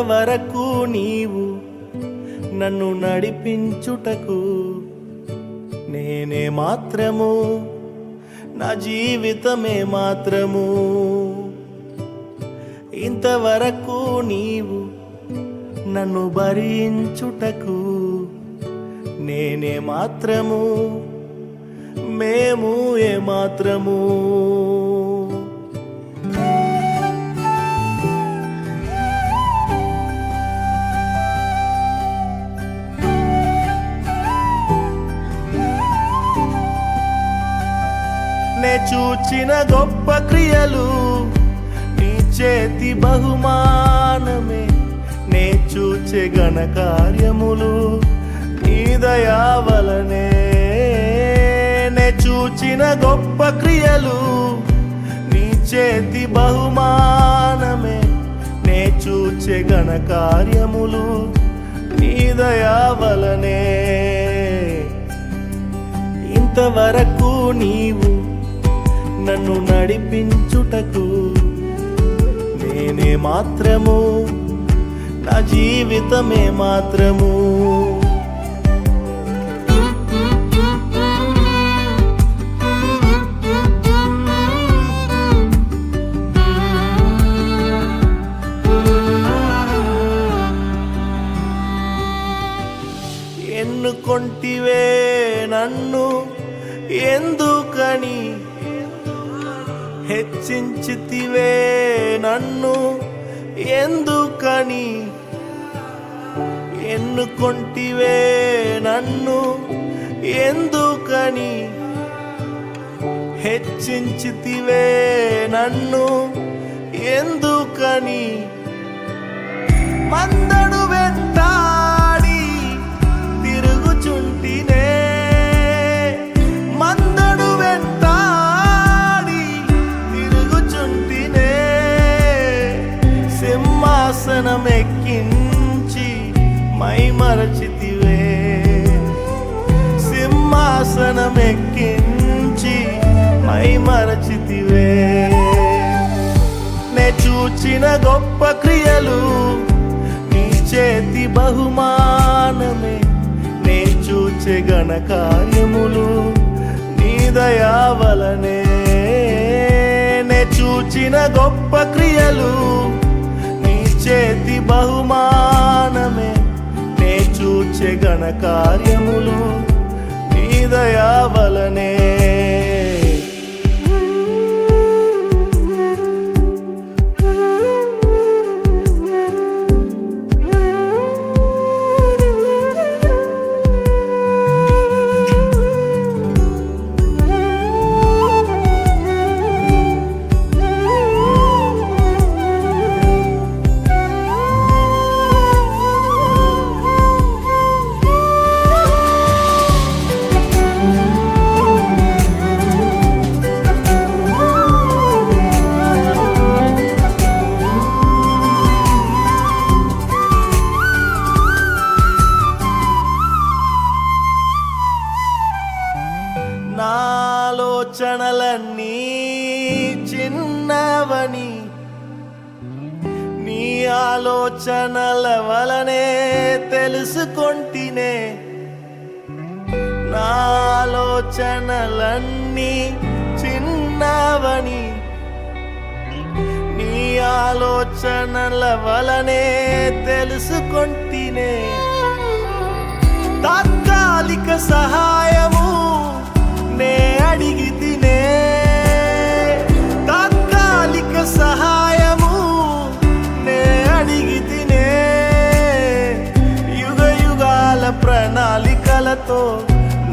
ఇంతవరకు నీవు నన్ను నడిపించుటకు నేనే మాత్రము, నా జీవితమే మాత్రము. ఇంతవరకు నీవు నన్ను భరించుటకు నేనే మాత్రము, మేము ఏ మాత్రము. నే చూచిన గొప్ప క్రియలు నీ చేతి బహుమానమే, నే చూచే ఘన కార్యములు నీ దయా వలనే. నే చూచిన గొప్ప క్రియలు నీ చేతి బహుమానమే, నే చూచే ఘన కార్యములు నీ దయా వలనే. ఇంతవరకు నీవు నన్ను నడిపించుటకు నేనే మాత్రము, నా జీవితమే మాత్రము. ఎన్నుకొంటివే నన్ను ఎందుకని, హెచ్చించితివే నన్ను ఎందుకని. ఎన్నుకొంటివే నన్ను ఎందుకని, హెచ్చించితివే నన్ను ఎందుకని. మందడు వెంటాడి తిరుగుచుంటినే, మందడు వెంటాడి తిరుగుచుంటినే. సింహాసనమెక్కించి మైమరచితివే, సింహాసనమెక్కించి మైమరచితివే. నే చూచిన గొప్ప క్రియలు నీ చేతి బహుమానమే, నే చూచే ఘన కార్యములు నీ దయా వలనే. నే చూచిన గొప్ప క్రియలు నీ చేతి బహుమానమే, నే చూచే ఘన కార్యములు నీ దయా వలనే. నాలోచనలన్నీ చిన్నవని, నీ ఆలోచనల వలనే తెలుసుకొంటినే. నాలోచనలన్నీ చిన్నవని, నీ ఆలోచనల వలనే తెలుసుకొంటినే. తాత్కాలిక సహాయము నే అడిగితినే, తాత్కాలిక సహాయము నే అడిగితినే. యుగ యుగాల ప్రణాళికలతో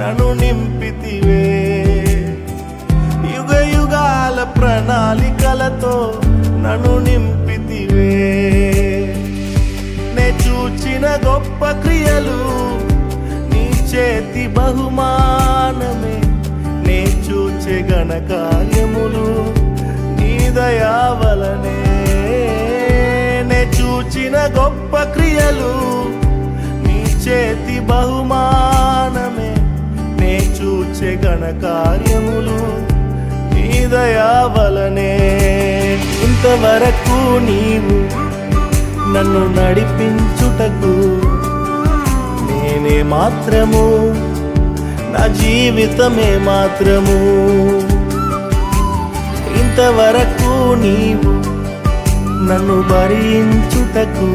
నన్ను నింపితివే, యుగ యుగాల ప్రణాళికలతో నన్ను నింపితివే. నే చూచిన గొప్ప క్రియలు నీ చేతి బహుమానమే, నే చూచే ఘన కార్యములు నీ దయా వలనే. నే చూచిన గొప్ప క్రియలు నీ చేతి బహుమానమే, నే చూచే ఘన కార్యములు నీ దయా వలనే. ఇంతవరకు నీవు నన్ను నడిపించుటకు నేనే మాత్రము, నా జీవితమే మాత్రము. ఇంతవరకు నీవు నన్ను భరించుటకు